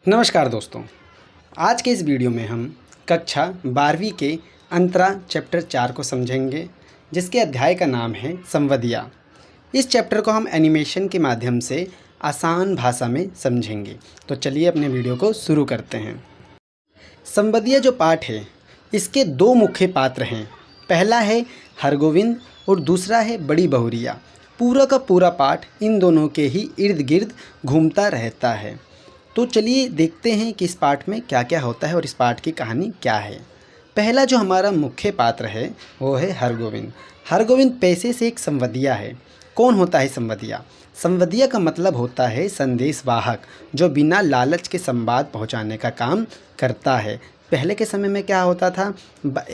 नमस्कार दोस्तों, आज के इस वीडियो में हम कक्षा 12वीं के अंतरा चैप्टर 4 को समझेंगे, जिसके अध्याय का नाम है संवदिया। इस चैप्टर को हम एनिमेशन के माध्यम से आसान भाषा में समझेंगे। तो चलिए अपने वीडियो को शुरू करते हैं। संवदिया जो पाठ है, इसके दो मुख्य पात्र हैं। पहला है हरगोविंद और दूसरा है बड़ी बहुरिया। पूरा का पूरा पाठ इन दोनों के ही इर्द गिर्द घूमता रहता है। तो चलिए देखते हैं कि इस पाठ में क्या क्या होता है और इस पाठ की कहानी क्या है। पहला जो हमारा मुख्य पात्र है वो है हरगोविंद। हरगोविंद पैसे से एक संवदिया है। कौन होता है संवदिया? संवदिया का मतलब होता है संदेशवाहक, जो बिना लालच के संवाद पहुंचाने का काम करता है। पहले के समय में क्या होता था,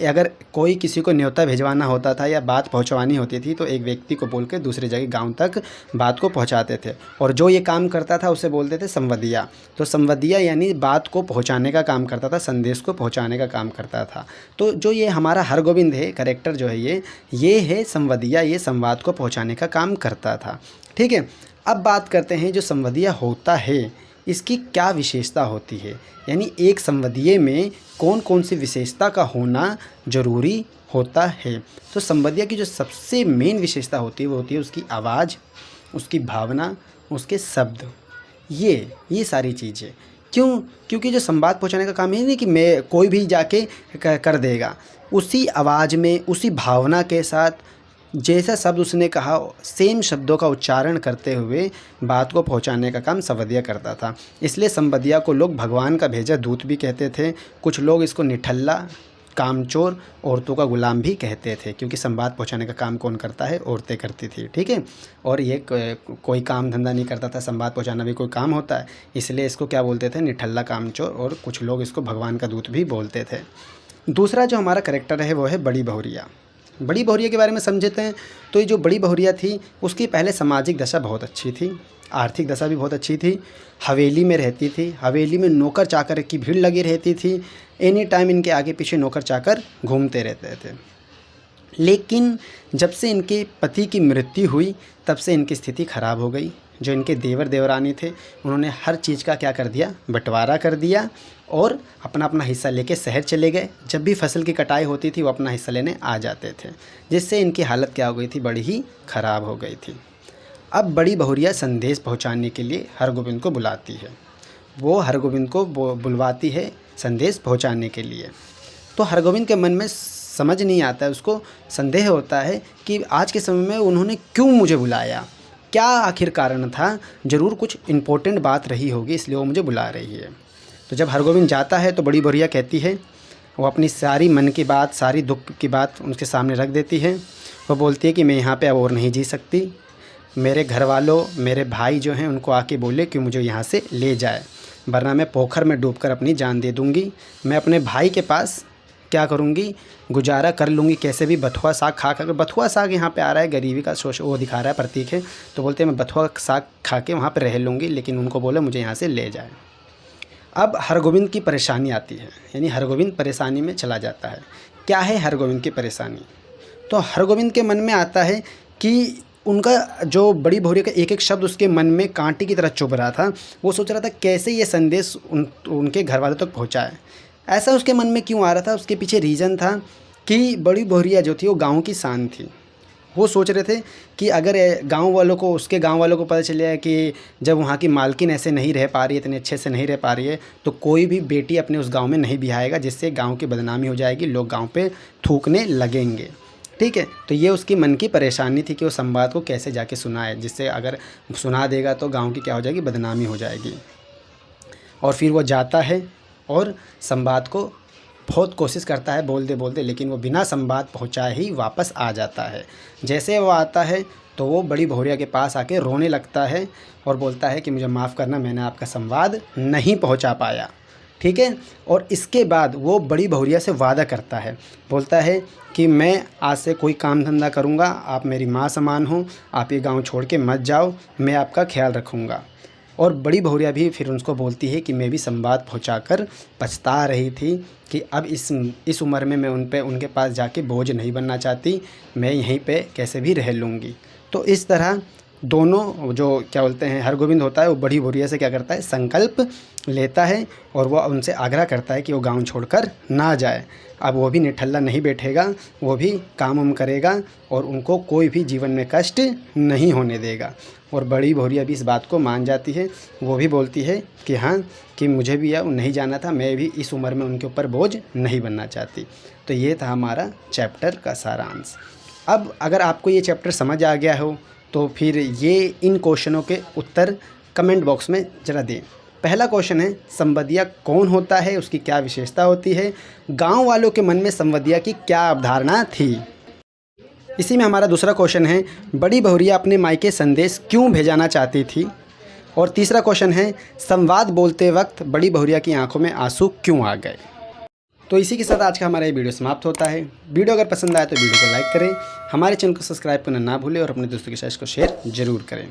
अगर कोई किसी को न्योता भिजवाना होता था या बात पहुंचवानी होती थी तो एक व्यक्ति को बोल के दूसरी जगह गांव तक बात को पहुंचाते थे, और जो ये काम करता था उसे बोलते थे संवदिया। तो संवदिया यानी बात को पहुंचाने का काम करता था, संदेश को पहुंचाने का काम करता था। तो जो ये हमारा हरगोविंद है, कैरेक्टर जो है ये है संवदिया, ये संवाद को पहुँचाने का काम करता था। ठीक है, अब बात करते हैं जो संवदिया होता है इसकी क्या विशेषता होती है, यानी एक संवदिये में कौन कौन सी विशेषता का होना ज़रूरी होता है। तो संवदिया की जो सबसे मेन विशेषता होती है वो होती है उसकी आवाज़, उसकी भावना, उसके शब्द, ये सारी चीज़ें। क्यों? क्योंकि जो संवाद पहुंचाने का काम है नहीं कि मैं कोई भी जाके कर देगा, उसी आवाज़ में, उसी भावना के साथ जैसा शब्द उसने कहा सेम शब्दों का उच्चारण करते हुए बात को पहुंचाने का काम संवदिया करता था। इसलिए संवदिया को लोग भगवान का भेजा दूत भी कहते थे। कुछ लोग इसको निठल्ला, कामचोर, औरतों का गुलाम भी कहते थे, क्योंकि संवाद पहुंचाने का काम कौन करता है? औरतें करती थी। ठीक है, और ये कोई काम धंधा नहीं करता था, संवाद पहुँचाना भी कोई काम होता है, इसलिए इसको क्या बोलते थे? निठल्ला, कामचोर, और कुछ लोग इसको भगवान का दूत भी बोलते थे। दूसरा जो हमारा कैरेक्टर है वो है बड़ी बहुरिया। बड़ी बहुरिया के बारे में समझते हैं। तो ये जो बड़ी बहुरिया थी उसकी पहले सामाजिक दशा बहुत अच्छी थी, आर्थिक दशा भी बहुत अच्छी थी। हवेली में रहती थी, हवेली में नौकर चाकर की भीड़ लगी रहती थी। एनी टाइम इनके आगे पीछे नौकर चाकर घूमते रहते थे। लेकिन जब से इनके पति की मृत्यु हुई तब से इनकी स्थिति ख़राब हो गई। जो इनके देवर देवरानी थे उन्होंने हर चीज़ का क्या कर दिया? बंटवारा कर दिया, और अपना अपना हिस्सा लेके शहर चले गए। जब भी फसल की कटाई होती थी वो अपना हिस्सा लेने आ जाते थे, जिससे इनकी हालत क्या हो गई थी? बड़ी ही ख़राब हो गई थी। अब बड़ी बहुरिया संदेश पहुंचाने के लिए हरगोविंद को बुलाती है। वो हरगोविंद को बुलवाती है संदेश पहुंचाने के लिए। तो हरगोविंद के मन में समझ नहीं आता है, उसको संदेह होता है कि आज के समय में उन्होंने क्यों मुझे बुलाया, क्या आखिर कारण था? ज़रूर कुछ इम्पोर्टेंट बात रही होगी, इसलिए वो मुझे बुला रही है। तो जब हरगोविंद जाता है तो बड़ी बहुरिया कहती है, वो अपनी सारी मन की बात, सारी दुख की बात उनके सामने रख देती है। वो बोलती है कि मैं यहाँ पे अब और नहीं जी सकती। मेरे घर वालों, मेरे भाई जो हैं उनको आके बोले कि मुझे यहाँ से ले जाए, वरना मैं पोखर में डूबकर अपनी जान दे दूँगी। मैं अपने भाई के पास क्या करूँगी? गुजारा कर लूँगी कैसे भी, बथुआ साग खा कर। बथुआ साग यहाँ पे आ रहा है, गरीबी का शोष वो दिखा रहा है, प्रतीक है। तो बोलते हैं मैं बथुआ साग खा के वहाँ पे रह लूँगी, लेकिन उनको बोले मुझे यहाँ से ले जाए। अब हरगोविंद की परेशानी आती है, यानी हरगोविंद परेशानी में चला जाता है। क्या है हरगोविंद की परेशानी? तो हरगोविंद के मन में आता है कि उनका जो बड़ी बहुरिया का एक एक शब्द उसके मन में कांटे की तरह चुभ रहा था। वो सोच रहा था कैसे ये संदेश उनके घर वालों तक पहुँचाए। ऐसा उसके मन में क्यों आ रहा था? उसके पीछे रीज़न था कि बड़ी बहुरिया जो थी वो गाँव की शान थी। वो सोच रहे थे कि अगर गांव वालों को, उसके गांव वालों को पता चले कि जब वहाँ की मालकिन ऐसे नहीं रह पा रही है, इतने अच्छे से नहीं रह पा रही है, तो कोई भी बेटी अपने उस गांव में नहीं बिहाएगा, जिससे गांव की बदनामी हो जाएगी, लोग गांव पे थूकने लगेंगे। ठीक है, तो ये उसकी मन की परेशानी थी कि वो संवाद को कैसे जाके सुनाए, जिससे अगर सुना देगा तो गाँव की क्या हो जाएगी? बदनामी हो जाएगी। और फिर वो जाता है और संवाद को बहुत कोशिश करता है बोलते बोलते, लेकिन वो बिना संवाद पहुंचाए ही वापस आ जाता है। जैसे वो आता है तो वो बड़ी बहुरिया के पास आके रोने लगता है और बोलता है कि मुझे माफ़ करना, मैंने आपका संवाद नहीं पहुंचा पाया। ठीक है, और इसके बाद वो बड़ी बहुरिया से वादा करता है, बोलता है कि मैं आज से कोई काम धंधा करूँगा, आप मेरी माँ समान हो, आप ये गाँव छोड़ के मत जाओ, मैं आपका ख्याल रखूँगा। और बड़ी बहुरिया भी फिर उनको बोलती है कि मैं भी संवाद पहुंचाकर पछता रही थी कि अब इस उम्र में मैं उनके पास जाके बोझ नहीं बनना चाहती, मैं यहीं पे कैसे भी रह लूँगी। तो इस तरह दोनों जो क्या बोलते हैं हरगोविंद होता है वो बड़ी भौरिया से क्या करता है, संकल्प लेता है और वो उनसे आग्रह करता है कि वो गांव छोड़कर ना जाए। अब वो भी निठल्ला नहीं बैठेगा, वो भी काम वाम करेगा और उनको कोई भी जीवन में कष्ट नहीं होने देगा। और बड़ी भौरिया भी इस बात को मान जाती है। वो भी बोलती है कि हाँ, कि मुझे भी अब नहीं जाना था, मैं भी इस उम्र में उनके ऊपर बोझ नहीं बनना चाहती। तो ये था हमारा चैप्टर का सारांश। अब अगर आपको ये चैप्टर समझ आ गया हो तो फिर ये इन क्वेश्चनों के उत्तर कमेंट बॉक्स में ज़रा दें। पहला क्वेश्चन है, संवदिया कौन होता है, उसकी क्या विशेषता होती है, गांव वालों के मन में संवदिया की क्या अवधारणा थी। इसी में हमारा दूसरा क्वेश्चन है, बड़ी भौरिया अपने मायके संदेश क्यों भेजाना चाहती थी। और तीसरा क्वेश्चन है, संवाद बोलते वक्त बड़ी भौरिया की आंखों में आंसू क्यों आ गए। तो इसी के साथ आज का हमारा ये वीडियो समाप्त होता है। वीडियो अगर पसंद आए तो वीडियो को लाइक करें, हमारे चैनल को सब्सक्राइब करना ना भूलें और अपने दोस्तों के साथ इसको शेयर ज़रूर करें।